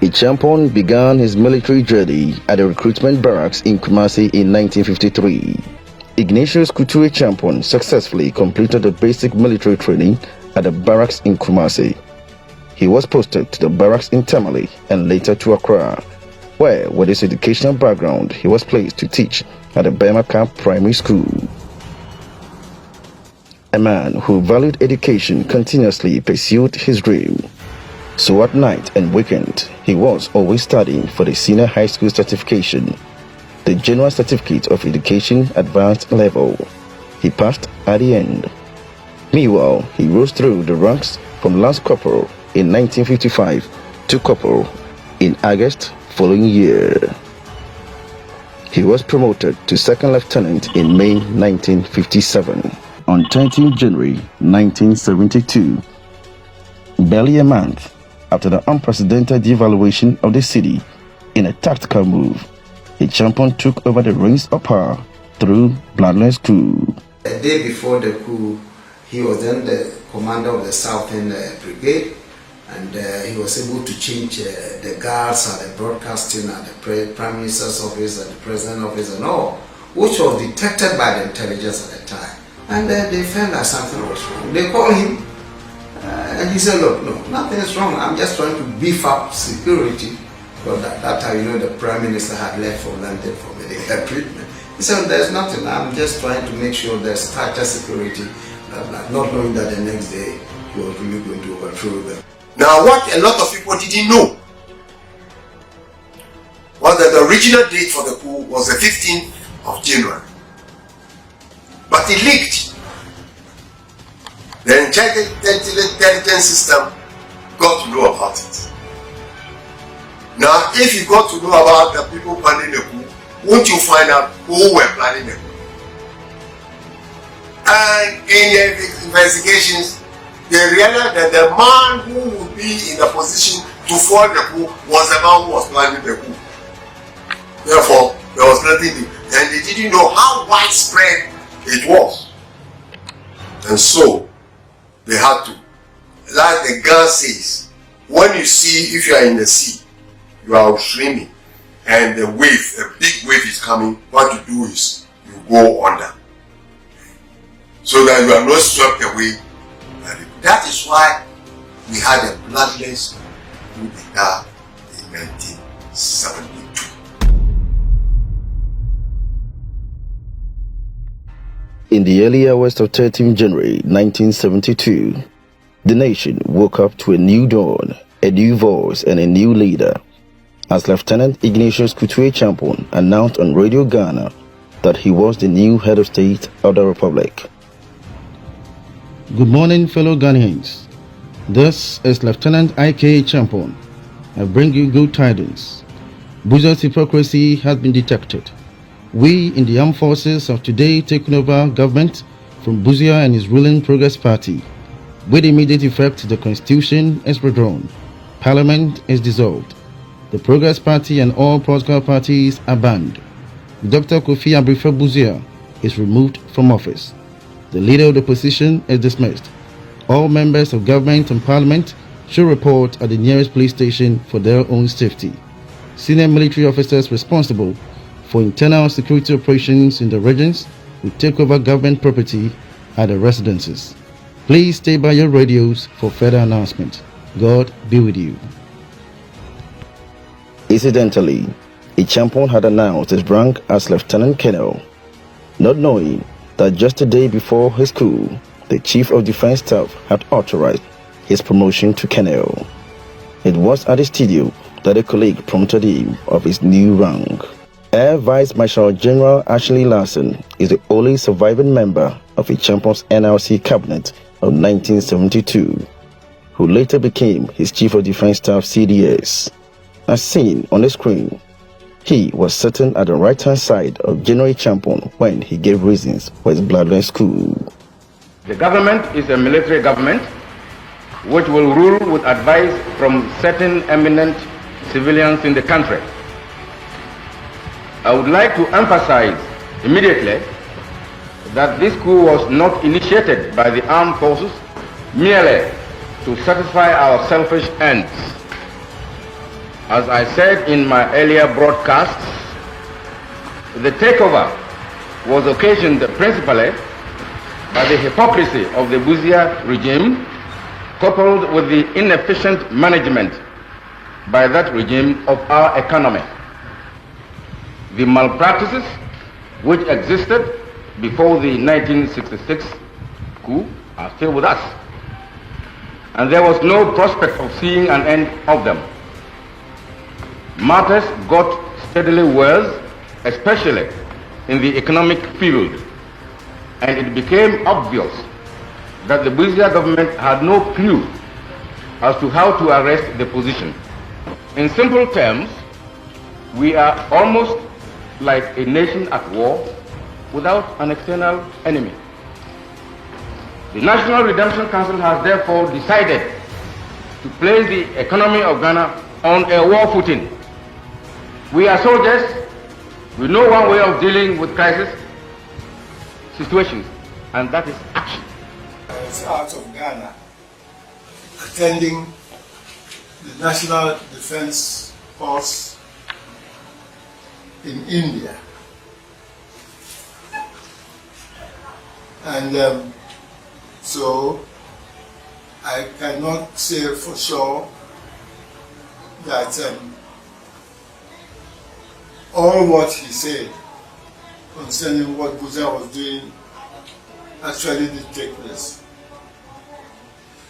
Acheampong began his military journey at the recruitment barracks in Kumasi in 1953. Ignatius Kutu Acheampong successfully completed the basic military training at the barracks in Kumasi. He was posted to the barracks in Tamale and later to Accra, where, with his educational background, he was placed to teach at the Burma Camp Primary School. A man who valued education continuously pursued his dream. So at night and weekend, he was always studying for the senior high school certification, the General Certificate of Education Advanced Level. He passed at the end. Meanwhile, he rose through the ranks from Lance Corporal in 1955 to Corporal in August following year. He was promoted to Second Lieutenant in May 1957. On 13 January 1972, barely a month after the unprecedented devaluation of the city in a tactical move, Acheampong took over the reins of power through bloodless coup. The day before the coup, he was then the commander of the Southern Brigade, and he was able to change the guards at the broadcasting at the Prime Minister's office, at the President's office and all, which was detected by the intelligence at the time. And they felt that something was wrong. They called him and he said, look, no, nothing is wrong. I'm just trying to beef up security. But that time, you know, the Prime Minister had left for London for medical treatment. He said, there's nothing. I'm just trying to make sure there's tighter security, blah, blah, not knowing that the next day he was really going to overthrow them. Now, what a lot of people didn't know was that the original date for the coup was the 15th of January. But it leaked. The intelligence system got to know about it. Now, if you got to know about the people planning the coup, won't you find out who were planning the coup? And in their investigations, they realized that the man who would be in the position to foil the coup was the man who was planning the coup. Therefore, there was nothing new. And they didn't know how widespread it was. And so, they had to, like the girl says, when you see, if you are in the sea, you are swimming, and the wave, a big wave is coming, what you do is, you go under. So that you are not swept away. That is why we had a bloodless coup d'etat in 1972. In the early hours of 13 January 1972, the nation woke up to a new dawn, a new voice and a new leader, as Lieutenant Ignatius Kutu Acheampong announced on Radio Ghana that he was the new head of state of the Republic. Good morning, fellow Ghanaians. This is Lieutenant I.K. Acheampong. I bring you good tidings. Buzia's hypocrisy has been detected. We in the armed forces have today taken over government from Buzia and his ruling Progress Party. With immediate effect, the constitution is redrawn. Parliament is dissolved. The Progress Party and all political parties are banned. Dr. Kofi Abrife Buzia is removed from office. The leader of the opposition is dismissed. All members of government and parliament should report at the nearest police station for their own safety. Senior military officers responsible for internal security operations in the regions will take over government property at the residences. Please stay by your radios for further announcement. God be with you. Incidentally, Acheampong had announced his rank as Lieutenant Colonel, not knowing that just a day before his coup, the Chief of Defense Staff had authorized his promotion to Colonel. It was at the studio that a colleague prompted him of his new rank. Air Vice Marshal General Ashley Larson is the only surviving member of Acheampong's NLC cabinet of 1972, who later became his Chief of Defense Staff CDS. As seen on the screen, he was sitting at the right-hand side of General Acheampong when he gave reasons for his bloodless coup. The government is a military government which will rule with advice from certain eminent civilians in the country. I would like to emphasize immediately that this coup was not initiated by the armed forces merely to satisfy our selfish ends. As I said in my earlier broadcasts, the takeover was occasioned principally by the hypocrisy of the Buzia regime, coupled with the inefficient management by that regime of our economy. The malpractices which existed before the 1966 coup are still with us, and there was no prospect of seeing an end of them. Matters got steadily worse, especially in the economic field, and it became obvious that the Buzia government had no clue as to how to arrest the position. In simple terms, we are almost like a nation at war without an external enemy. The National Redemption Council has therefore decided to place the economy of Ghana on a war footing. We are soldiers. We know one way of dealing with crisis situations, and that is action. I was out of Ghana attending the National Defense Force in India. And so I cannot say for sure that all what he said concerning what Buzia was doing actually did take place.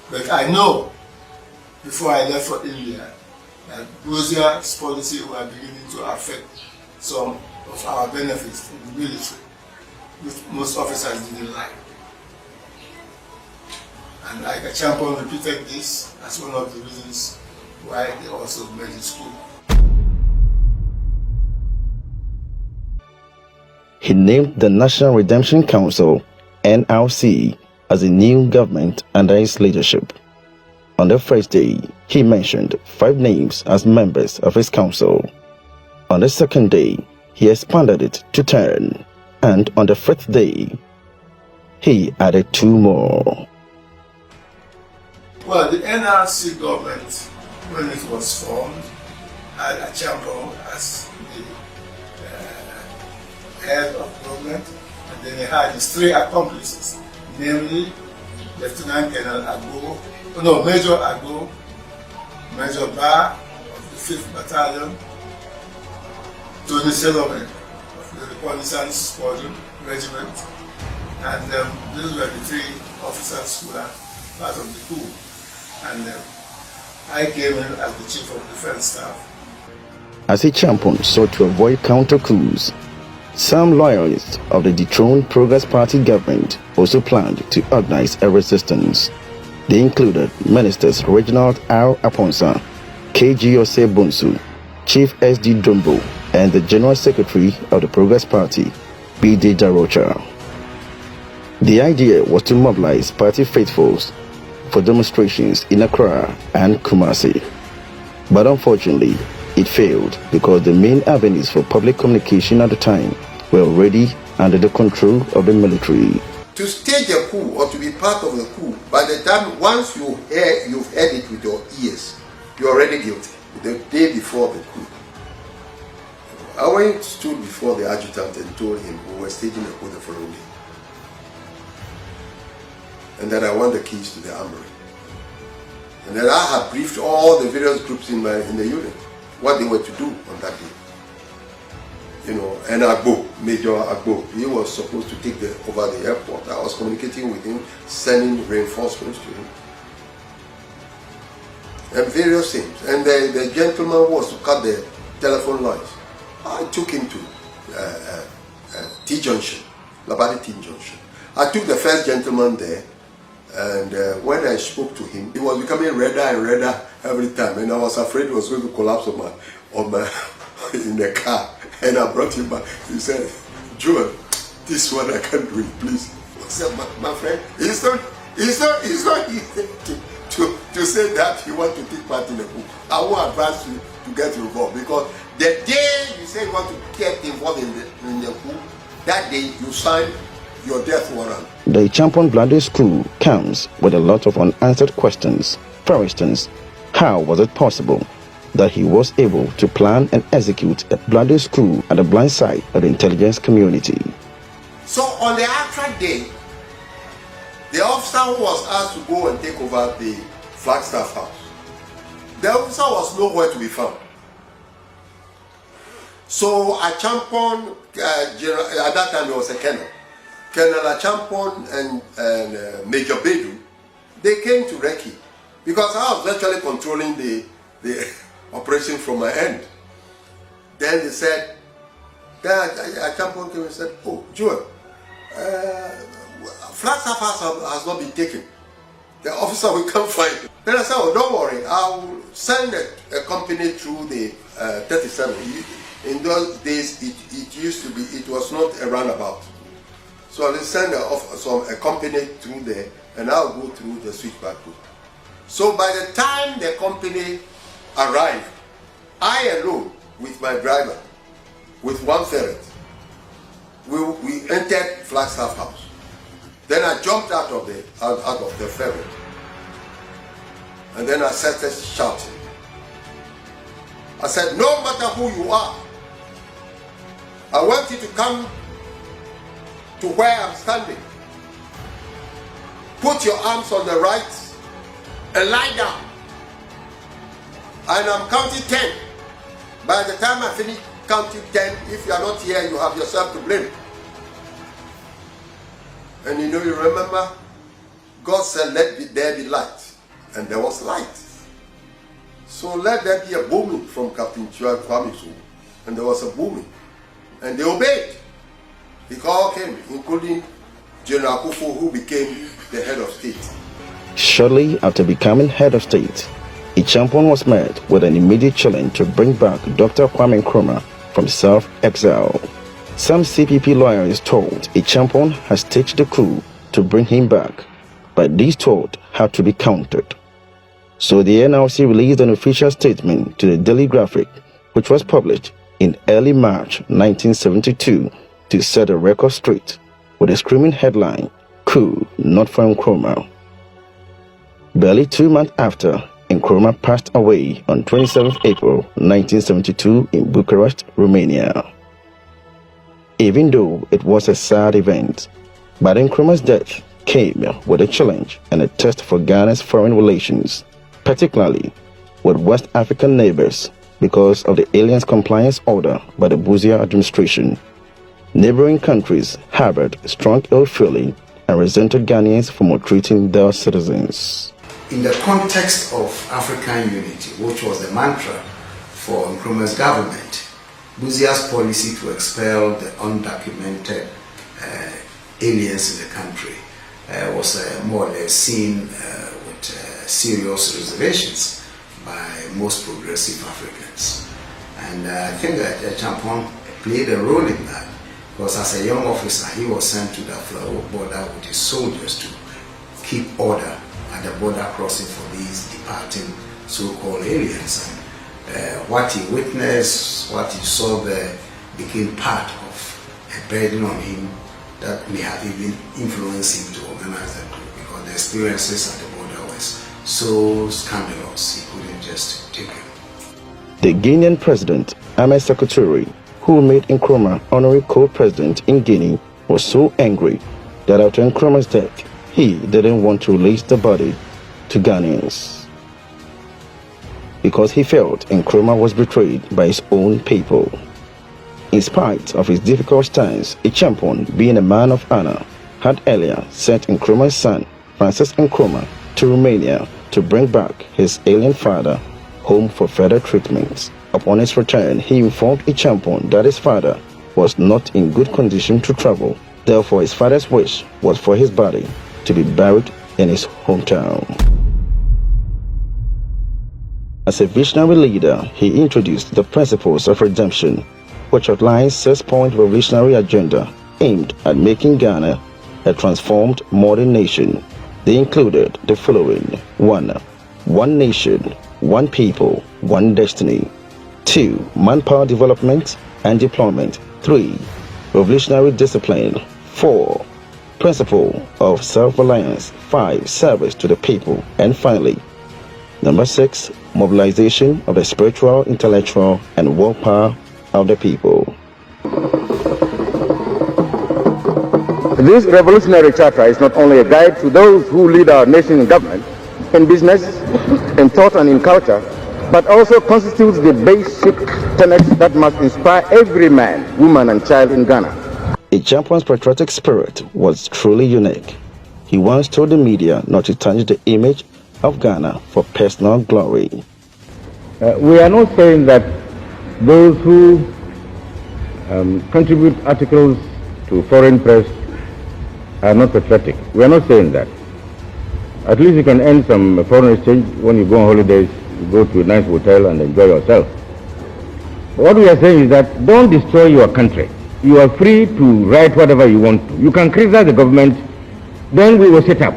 But I know, before I left for India, that Buzia's policy were beginning to affect some of our benefits in the military, which most officers didn't like. And Acheampong repeated this as one of the reasons why they also made it school. He named the National Redemption Council, NRC, as a new government under his leadership. On the first day, he mentioned 5 names as members of his council. On the second day, he expanded it to 10. And on the 5th day, he added 2 more. Well, the NRC government, when it was formed, had Acheampong as the head of government, and then he had his 3 accomplices, namely Lieutenant General Major Agbo, Major Ba of the 5th Battalion, Tony Solomon of the Reconnaissance Squadron Regiment, and those were the 3 officers who were part of the coup. And I came in as the Chief of Defense Staff. As Acheampong sought to avoid counter-coups, some loyalists of the dethroned Progress Party government also planned to organize a resistance. They included Ministers Reginald R. Aponsa, KG Ose Bonsu, Chief S.D. Dombo, and the General Secretary of the Progress Party, B.D. Darocha. The idea was to mobilize party faithfuls for demonstrations in Accra and Kumasi. But unfortunately, it failed because the main avenues for public communication at the time were already under the control of the military. To stage a coup or to be part of the coup, by the time once you've heard it with your ears, you're already guilty. The day before the coup, I stood before the adjutant and told him we were staging a coup the following day, and that I want the keys to the armory, and that I had briefed all the various groups in the unit what they were to do on that day. You know, and Agbo, Major Agbo, he was supposed to take over the airport. I was communicating with him, sending reinforcements to him, and various things. And the gentleman was to cut the telephone lines. I took him to T-Junction, Labadi T-Junction. I took the first gentleman there, and when I spoke to him, he was becoming redder and redder every time, and I was afraid he was going to collapse on my in the car. And I brought him back. He said, "Joel, this one I can't do it, please." I said, my friend, it's not easy to say that you want to take part in the coup. I will advise you to get involved, because the day you say you want to get involved in the coup, that day you sign your death warrant. The Acheampong Blunders coup comes with a lot of unanswered questions. For instance, how was it possible that he was able to plan and execute a bloody coup at the blind side of the intelligence community. So on the actual day, the officer who was asked to go and take over the Flagstaff house, the officer was nowhere to be found. So Acheampong, at that time he was a colonel. Colonel Acheampong and Major Bedu, they came to Reki because I was virtually controlling the operation from my end. Then they said, Acheampong came and said, "Oh, Joel, Flagstaff has not been taken. The officer will come find it." Then I said, "Oh, don't worry, I will send a company through the 37. In those days, it used to be, it was not a roundabout. So I will send a company through there, and I'll go through the switchback route." So by the time the company arrived, I alone, with my driver, with one ferret, we entered Flagstaff house. Then I jumped out of the ferret, and then I started shouting. I said, "No matter who you are, I want you to come to where I'm standing. Put your arms on the right and lie down. And I'm counting 10. By the time I finish counting 10, if you are not here, you have yourself to blame." And you remember, God said, "Let there be light." And there was light. So let there be a booming from Captain Chua Kwame, and there was a booming. And they obeyed. They all came, including General Kufu, who became the head of state. Shortly after becoming head of state, Acheampong was met with an immediate challenge to bring back Dr. Kwame Nkrumah from self-exile. Some CPP lawyers told Acheampong had staged the coup to bring him back, but these thoughts had to be countered. So the NLC released an official statement to the Daily Graphic, which was published in early March 1972 to set the record straight with a screaming headline, "Coup not for Nkrumah." Barely 2 months after, Nkrumah passed away on 27 April 1972 in Bucharest, Romania. Even though it was a sad event, but Nkrumah's death came with a challenge and a test for Ghana's foreign relations, particularly with West African neighbors, because of the aliens compliance order by the Busia administration. Neighboring countries harbored strong ill feeling and resented Ghanaians for maltreating their citizens. In the context of African unity, which was the mantra for Nkrumah's government, Busia's policy to expel the undocumented aliens in the country was more or less seen with serious reservations by most progressive Africans. And I think that Acheampong played a role in that, because as a young officer, he was sent to the border with his soldiers to keep order at the border crossing for these departing so-called aliens. And what he witnessed, what he saw there, became part of a burden on him that may have even influenced him to organize the coup, because the experiences at the border was so scandalous, he couldn't just take it. The Guinean president, Ahmed Sekou, who made Nkrumah honorary co-president in Guinea, was so angry that after Nkrumah's death, he didn't want to release the body to Ghanaians, because he felt Nkrumah was betrayed by his own people. In spite of his difficult stance, Acheampong, being a man of honor, had earlier sent Nkrumah's son, Francis Nkrumah, to Romania to bring back his alien father home for further treatment. Upon his return, he informed Acheampong that his father was not in good condition to travel. Therefore, his father's wish was for his body to be buried in his hometown. As a visionary leader, he introduced the principles of redemption, which outlines 6-point revolutionary agenda aimed at making Ghana a transformed modern nation. They included the following: 1. One nation, one people, one destiny. 2. Manpower development and deployment. 3. Revolutionary discipline. 4. Principle of self-reliance. 5. Service to the people. And finally, Number 6, mobilization of the spiritual, intellectual, and world power of the people. This revolutionary charter is not only a guide to those who lead our nation in government, in business, in thought and in culture, but also constitutes the basic tenets that must inspire every man, woman and child in Ghana. Acheampong's patriotic spirit was truly unique. He once told the media not to tarnish the image of Ghana for personal glory. We are not saying that those who contribute articles to foreign press are not patriotic. We are not saying that. At least you can earn some foreign exchange when you go on holidays, you go to a nice hotel and enjoy yourself. But what we are saying is that don't destroy your country. You are free to write whatever you want to. You can criticize the government, then we will set up.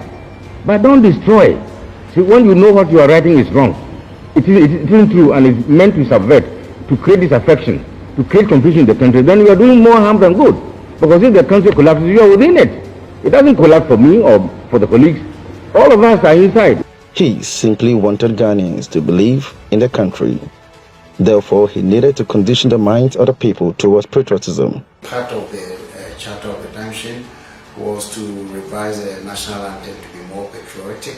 But don't destroy. See, when you know what you are writing is wrong, it isn't true and it's meant to subvert, to create disaffection, to create confusion in the country, then you are doing more harm than good. Because if the country collapses, you are within it. It doesn't collapse for me or for the colleagues. All of us are inside. He simply wanted Ghanaians to believe in the country. Therefore, he needed to condition the minds of the people towards patriotism. Part of the Charter of Redemption was to revise the national anthem to be more patriotic.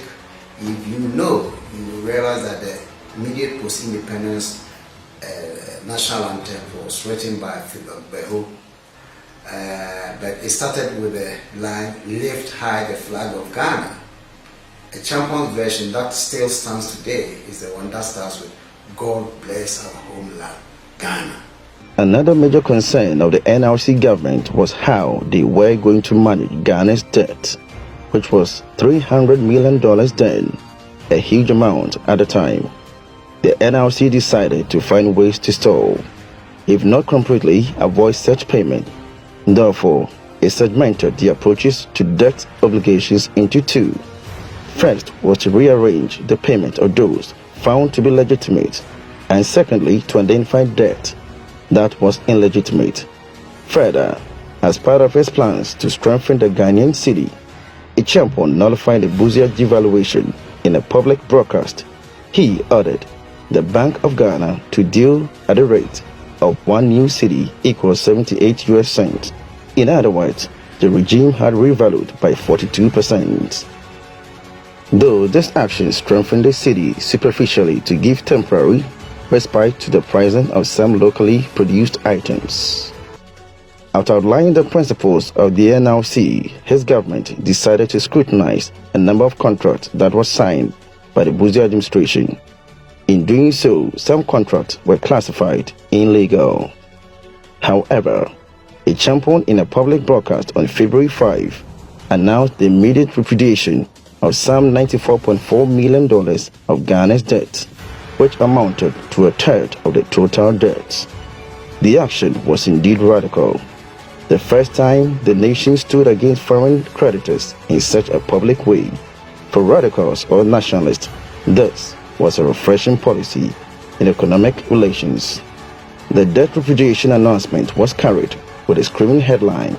If you know, you will realize that the immediate post-independence national anthem was written by Philip Beho. But it started with the line, "Lift high the flag of Ghana." Acheampong's version that still stands today is the one that starts with, "God bless our homeland, Ghana." Another major concern of the NRC government was how they were going to manage Ghana's debt, which was $300 million then, a huge amount at the time. The NRC decided to find ways to stall, if not completely avoid such payment. Therefore, it segmented the approaches to debt obligations into two. First was to rearrange the payment of those found to be legitimate, and secondly, to identify debt that was illegitimate. Further, as part of his plans to strengthen the Ghanaian cedi, Acheampong nullified the Busia devaluation in a public broadcast. He ordered the Bank of Ghana to deal at a rate of 1 new cedi equals 78 US cents. In other words, the regime had revalued by 42%. Though this action strengthened the cedi superficially to give temporary respite to the pricing of some locally produced items. After outlining the principles of the NRC, his government decided to scrutinize a number of contracts that were signed by the Busia administration. In doing so, some contracts were classified illegal. However, Acheampong, in a public broadcast on February 5, announced the immediate repudiation of some $94.4 million of Ghana's debt, which amounted to a third of the total debts. The action was indeed radical. The first time the nation stood against foreign creditors in such a public way. For radicals or nationalists, this was a refreshing policy in economic relations. The debt repudiation announcement was carried with a screaming headline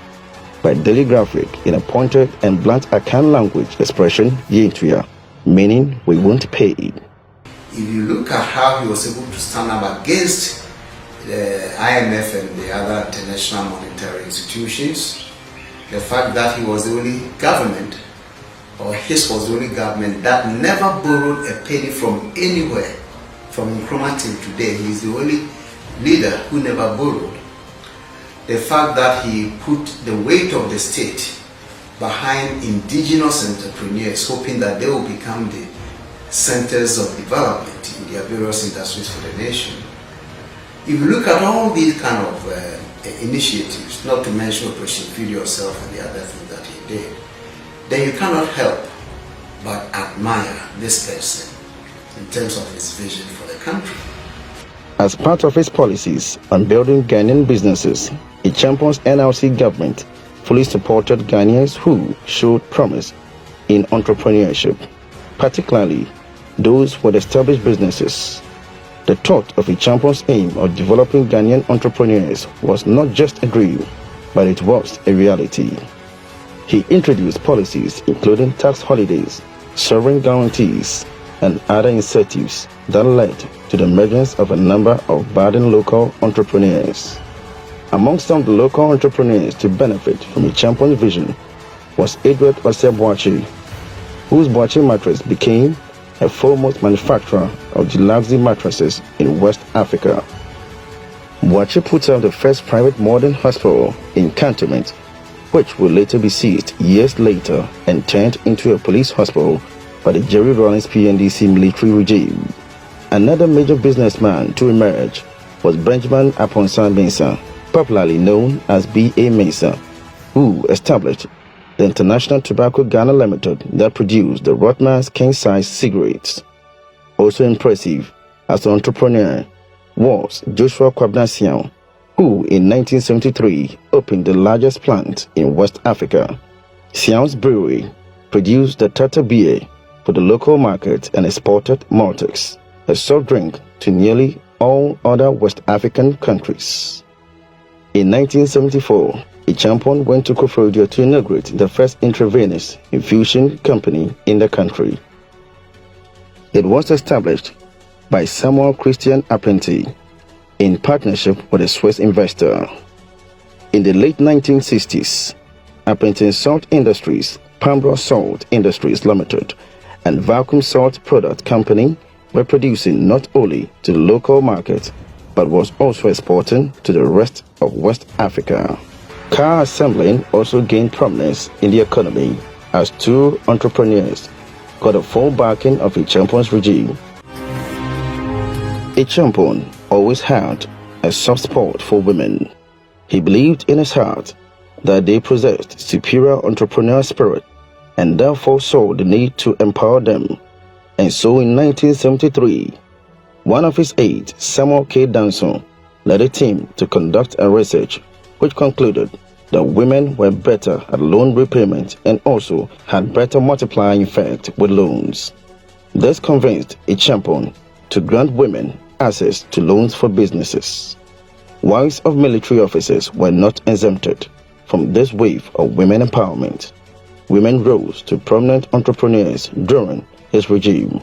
by Daily Graphic in a pointed and blunt Akan language expression, Yintuya, meaning we won't pay. If you look at how he was able to stand up against the IMF and the other international monetary institutions, the fact that he was the only government, or his was the only government that never borrowed a penny from anywhere, from Nkrumah till today, he is the only leader who never borrowed. The fact that he put the weight of the state behind indigenous entrepreneurs, hoping that they will become the centers of development in their various industries for the nation. If you look at all these kind of initiatives, not to mention Operation Feed Yourself and the other things that he did, then you cannot help but admire this person in terms of his vision for the country. As part of his policies on building Ghanaian businesses, Acheampong's NRC government fully supported Ghanaians who showed promise in entrepreneurship, particularly those with established businesses. The thought of Acheampong's aim of developing Ghanaian entrepreneurs was not just a dream, but it was a reality. He introduced policies including tax holidays, sovereign guarantees, and other incentives that led to the emergence of a number of budding local entrepreneurs. Among some of the local entrepreneurs to benefit from Acheampong's vision was Ignatius Kutu Acheampong, whose Boache mattress became a foremost manufacturer of deluxe mattresses in West Africa. Boache put up the first private modern hospital in Cantonment, which would later be seized years later and turned into a police hospital by the Jerry Rawlings PNDC military regime. Another major businessman to emerge was Benjamin Aponsan Mensah, popularly known as B.A. Mensah, who established the International Tobacco Ghana Limited that produced the Rothmans king-size cigarettes. Also impressive as an entrepreneur was Joshua Kwabena Siao, who in 1973 opened the largest plant in West Africa. Siao's brewery produced the Tata beer for the local market and exported Maltex, a soft drink, to nearly all other West African countries. In 1974, Acheampong went to Koforidua to inaugurate the first intravenous infusion company in the country. It was established by Samuel Christian Apprenti in partnership with a Swiss investor. In the late 1960s, Apprenti Salt Industries, Pambro Salt Industries Limited, and Vacuum Salt Product Company were producing not only to the local market, but was also exporting to the rest of West Africa. Car assembling also gained prominence in the economy as two entrepreneurs got the full backing of Acheampong's regime. Acheampong always had a soft spot for women. He believed in his heart that they possessed superior entrepreneurial spirit and therefore saw the need to empower them. And so in 1973, one of his aides, Samuel K. Danson, led a team to conduct a research which concluded that women were better at loan repayment and also had better multiplying effect with loans. This convinced Acheampong to grant women access to loans for businesses. Wives of military officers were not exempted from this wave of women empowerment. Women rose to prominent entrepreneurs during his regime.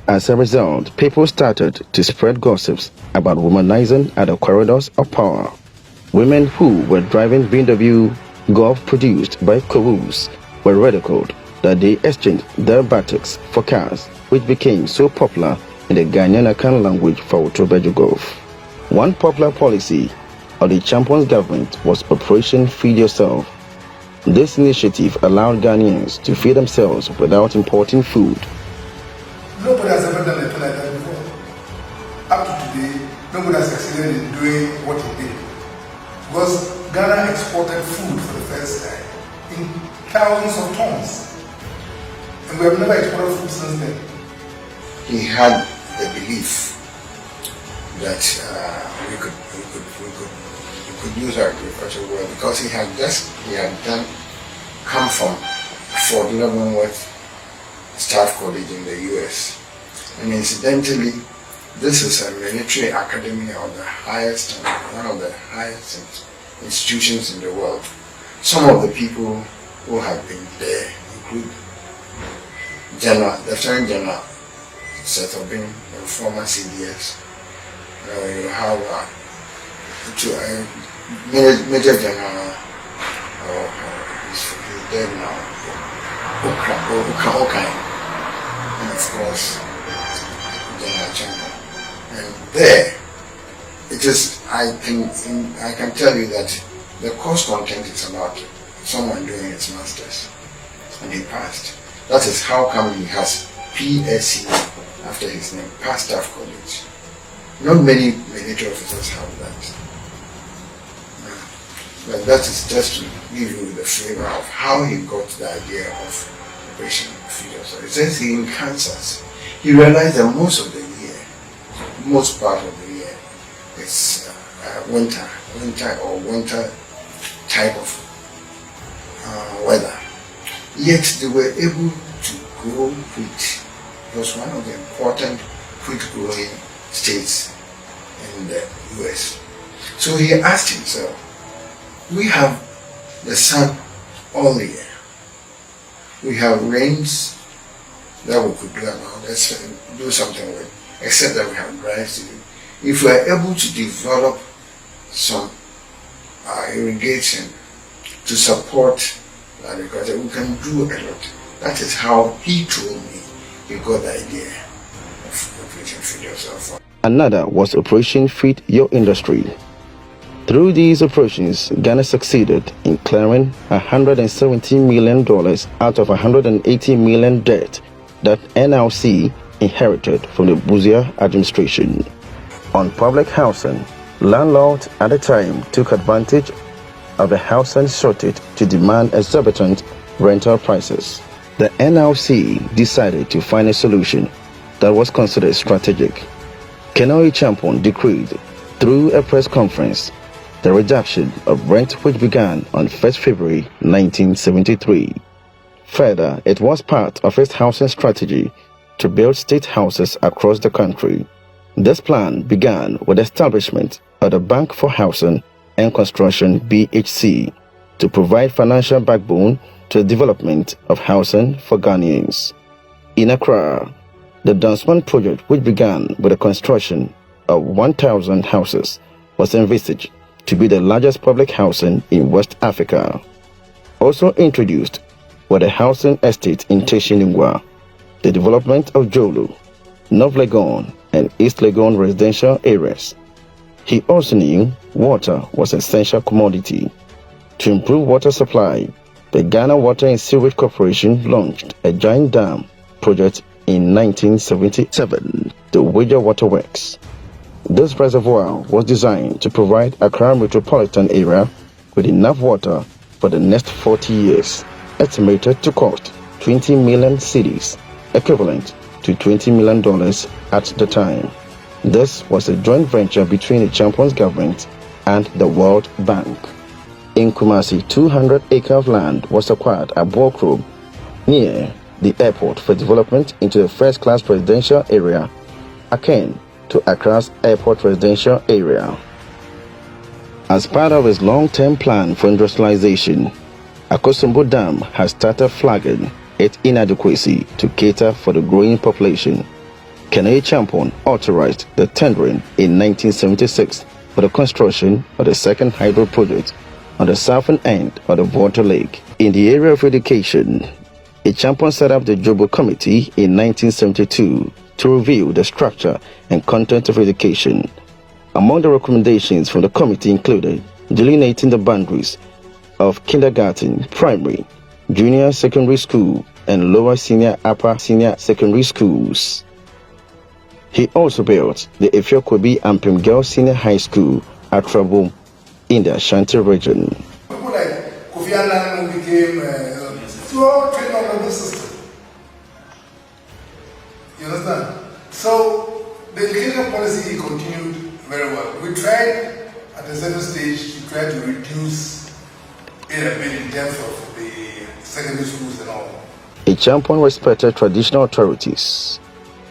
As a result, people started to spread gossips about womanizing at the corridors of power. Women who were driving BMW Golf produced by Kowus were ridiculed that they exchanged their buttocks for cars, which became so popular in the Ghanaian Akan language for Otobeju Golf. One popular policy of the Acheampong's government was Operation Feed Yourself. This initiative allowed Ghanaians to feed themselves without importing food. Nobody has ever done anything like that before. Up to today, nobody has succeeded in doing what he did. Because Ghana exported food for the first time in thousands of tons. And we have never exported food since then. He had the belief that we could use our agriculture well because he had come from Fort Leavenworth Staff College in the US. And incidentally, this is a military academy of the highest, one of the highest institutions in the world. Some of the people who have been there include Lieutenant General Setobin, the former CDS. You have Major General, he's dead now, Okai, and of course General Acheampong. And there, it is, I can tell you that the course content is about someone doing his master's, and he passed. That is how come he has PSC after his name, Past Staff College. Not many military officers have that. But that is just to give you the flavor of how he got the idea of Operation Feed Yourself. It says he in Kansas, he realized that most part of the year, it's winter type of weather. Yet they were able to grow wheat. It was one of the important wheat growing states in the US. So he asked himself, we have the sun all year. We have rains that we could do about. Let's do something with, except that we have drives to do. If we are able to develop some irrigation to support agriculture, we can do a lot. That is how he told me he got the idea of Operation Feed Yourself. Another was Operation Feed Your Industry. Through these operations, Ghana succeeded in clearing $117 million out of $180 million debt that NLC inherited from the Buzia administration. On public housing, landlords at the time took advantage of the housing shortage to demand exorbitant rental prices. The NLC decided to find a solution that was considered strategic. General Acheampong decreed, through a press conference, the reduction of rent which began on 1st February 1973. Further, it was part of its housing strategy to build state houses across the country. This plan began with the establishment of the Bank for Housing and Construction (BHC) to provide financial backbone to the development of housing for Ghanaians. In Accra, the Dansman project, which began with the construction of 1,000 houses, was envisaged to be the largest public housing in West Africa. Also introduced were the housing estate in Teshinungwa, the development of Jolu, North Legon, and East Legon residential areas. He also knew water was an essential commodity. To improve water supply, the Ghana Water and Sewage Corporation launched a giant dam project in 1977, the Wija Waterworks. This reservoir was designed to provide Accra metropolitan area with enough water for the next 40 years, estimated to cost 20 million cedis, equivalent to $20 million at the time. This was a joint venture between the Acheampong's government and the World Bank. In Kumasi, 200 acres of land was acquired at Bokro, near the airport, for development into the first-class residential area, akin to Accra's airport residential area. As part of his long-term plan for industrialization, Akosombo Dam has started flagging its inadequacy to cater for the growing population. General Acheampong authorized the tendering in 1976 for the construction of the second hydro project on the southern end of the Water Lake. In the area of education, Acheampong set up the Jobo Committee in 1972 to review the structure and content of education. Among the recommendations from the committee included delineating the boundaries of kindergarten, primary, junior secondary school, and lower senior, upper senior secondary schools. He also built the Efiokobi Ampim Girls Senior High School at Trabo in the Ashanti region. People like Kofi Annan became all trained on the system. You understand? So the education policy continued very well. We tried at a certain stage to try to reduce it a bit in terms of the secondary schools and all. Acheampong respected traditional authorities.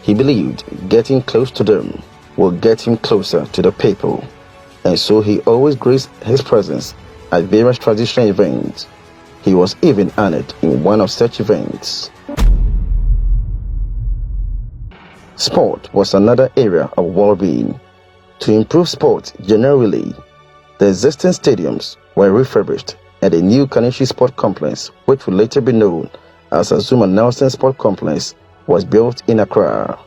He believed getting close to them will get him closer to the people, and so he always graced his presence at various traditional events. He was even honored in one of such events. Sport was another area of well-being. To improve sport generally, the existing stadiums were refurbished and a new Kanishi Sport Complex, which would later be known as Azuma Nelson Sport Complex, was built in Accra.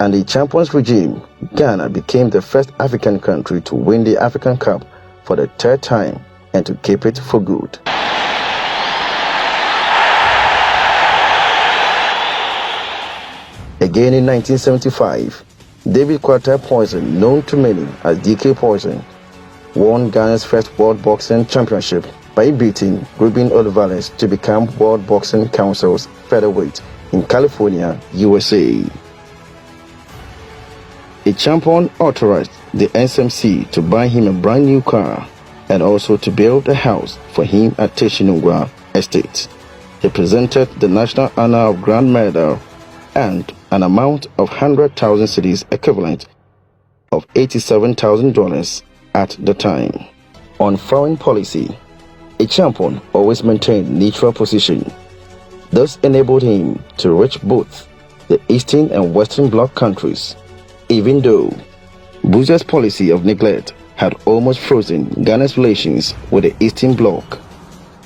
Under Acheampong's regime, Ghana became the first African country to win the African Cup for the third time and to keep it for good. Again in 1975, David Quater Poison, known to many as DK Poison, won Ghana's first World Boxing Championship by beating Ruben Olivares to become World Boxing Council's featherweight in California, USA. Acheampong authorized the SMC to buy him a brand new car and also to build a house for him at Teshinungwa Estate. He presented the National Honor of Grand Medal and an amount of 100,000 cedis, equivalent of $87,000 at the time. On foreign policy, Acheampong always maintained neutral position. This enabled him to reach both the Eastern and Western Bloc countries, even though Buzia's policy of neglect had almost frozen Ghana's relations with the Eastern Bloc.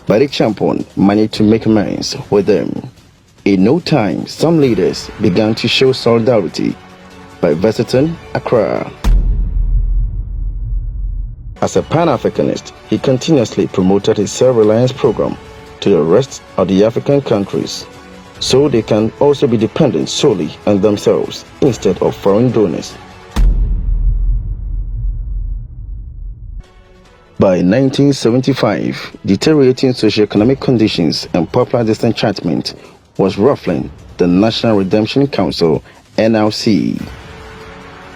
But Acheampong managed to make amends with them. In no time, some leaders began to show solidarity by visiting Accra. As a Pan-Africanist, he continuously promoted his self-reliance program to the rest of the African countries, so they can also be dependent solely on themselves instead of foreign donors. By 1975, deteriorating socio-economic conditions and popular disenchantment was ruffling the National Redemption Council (NRC).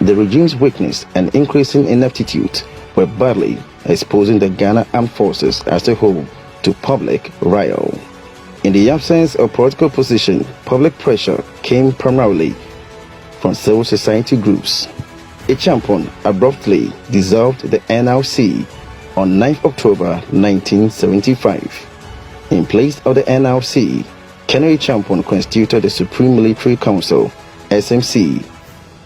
The regime's weakness and increasing ineptitude were badly exposing the Ghana Armed Forces as a whole to public riot. In the absence of political opposition, public pressure came primarily from civil society groups. Acheampong abruptly dissolved the NRC on 9 October 1975. In place of the NRC, General Acheampong constituted the Supreme Military Council (SMC)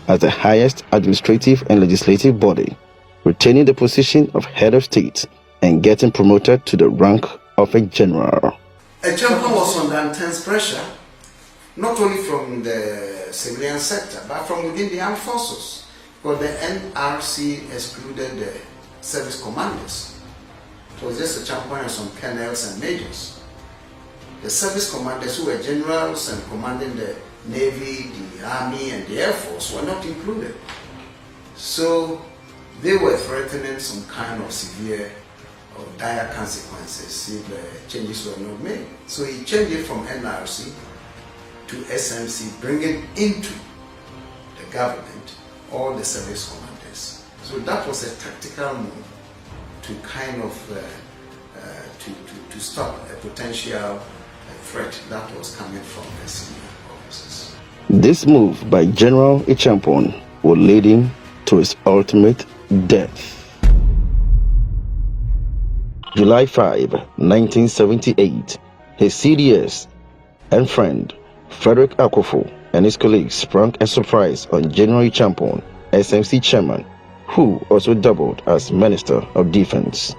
as the highest administrative and legislative body, retaining the position of head of state and getting promoted to the rank of a general. Acheampong was under intense pressure, not only from the civilian sector, but from within the armed forces, because the NRC excluded the service commanders. It was just Acheampong and some colonels and majors. The service commanders, who were generals and commanding the Navy, the Army, and the Air Force, were not included. So they were threatening some kind of severe or dire consequences if changes were not made. So he changed it from NRC to SMC, bringing into the government all the service commanders. So that was a tactical move to kind of to stop a potential threat that was coming from the senior officers. This move by General Acheampong would lead him to his ultimate death. July 5, 1978, his CDS and friend Frederick Akufo and his colleagues sprung a surprise on General Acheampong, SMC chairman, who also doubled as Minister of Defense.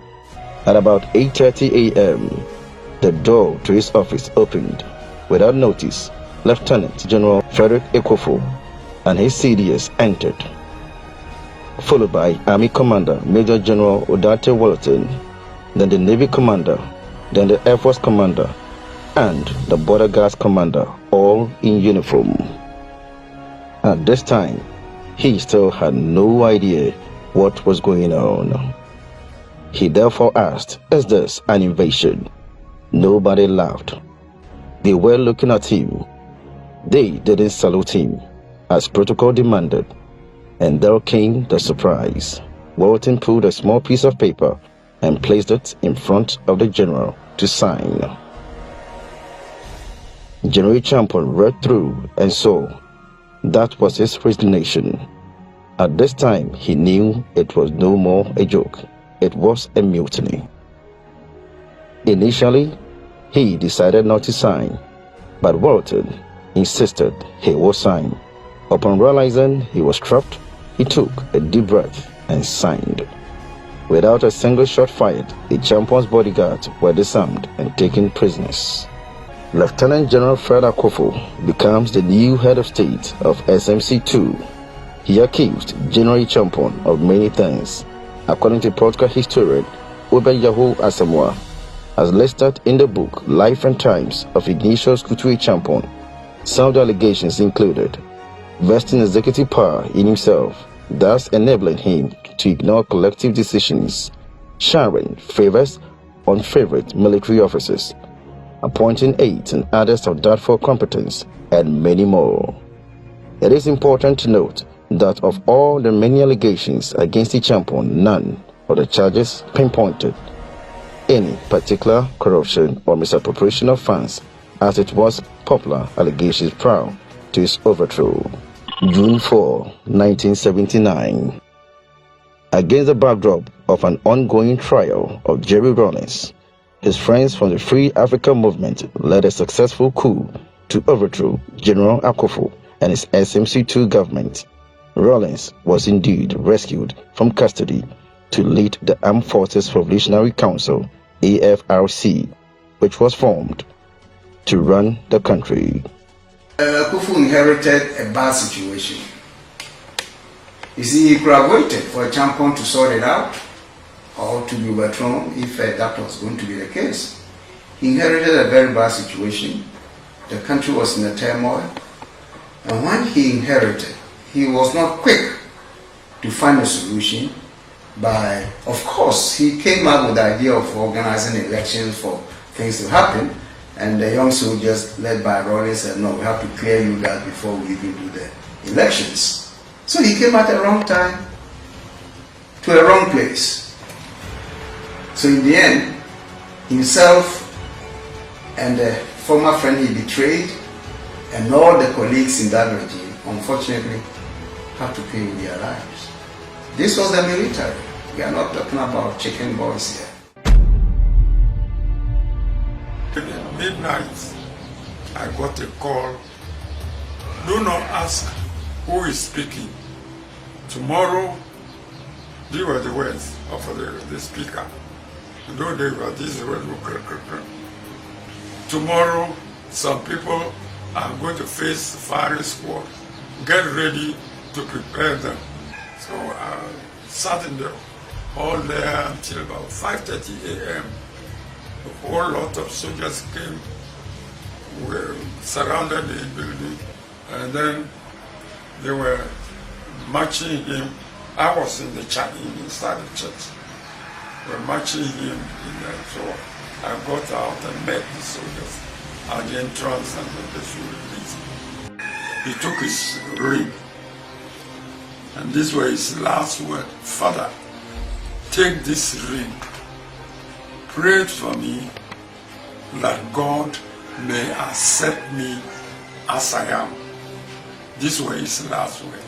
At about 8:30 a.m., the door to his office opened. Without notice, Lieutenant General Frederick Akufo and his CDS entered, followed by Army Commander Major General Odate Walton, then the Navy Commander, then the Air Force Commander, and the Border Guards Commander, all in uniform. At this time, he still had no idea what was going on. He therefore asked, "Is this an invasion?" Nobody laughed. They were looking at him. They didn't salute him, as protocol demanded. And there came the surprise. Walton pulled a small piece of paper and placed it in front of the general to sign. General Acheampong read through and saw that was his resignation. At this time, he knew it was no more a joke. It was a mutiny. Initially, he decided not to sign, but Walton insisted he would sign. Upon realizing he was trapped, he took a deep breath and signed. Without a single shot fired, Acheampong's bodyguards were disarmed and taken prisoners. Lieutenant General Fred Akufo becomes the new head of state of SMC2. He accused General Acheampong of many things. According to political historian Obeyaho Asamoah, as listed in the book Life and Times of Ignatius Kutu Acheampong, some of the allegations included vesting executive power in himself, thus enabling him to ignore collective decisions, sharing favors on favorite military officers, appointing aides and others of doubtful competence, and many more. It is important to note that of all the many allegations against Acheampong, none of the charges pinpointed any particular corruption or misappropriation of funds, as it was popular allegations prior to his overthrow. June 4, 1979. Against the backdrop of an ongoing trial of Jerry Rawlings, his friends from the Free Africa Movement led a successful coup to overthrow General Akuffo and his SMC2 government. Rawlings was indeed rescued from custody to lead the Armed Forces Revolutionary Council, AFRC, which was formed to run the country. Akuffo inherited a bad situation. You see, he could have waited for Acheampong to sort it out or to be overthrown if that was going to be the case. He inherited a very bad situation. The country was in a turmoil. And when he inherited, he was not quick to find a solution by, of course, he came up with the idea of organizing elections for things to happen. And the young soldiers led by Rawlings said, no, we have to clear you guys before we even do the elections. So he came at the wrong time to a wrong place. So in the end, himself and the former friend he betrayed and all the colleagues in that regime, unfortunately, have to pay with their lives. This was the military. We are not talking about chicken boys here. At midnight, I got a call. Do not ask who is speaking. Tomorrow, these were the words of the speaker. Don't they were these words. Tomorrow, some people are going to face firing squad. Get ready to prepare them. So I sat in the hall there until about 5:30 a.m. A whole lot of soldiers came, were surrounded the building, and then they were marching him. I was in the church, inside the church. They were marching him in there. So I got out and met the soldiers at the entrance, and then they should release him. He took his ring, and these were his last words. Father, take this ring. Pray for me that God may accept me as I am. These were his last words.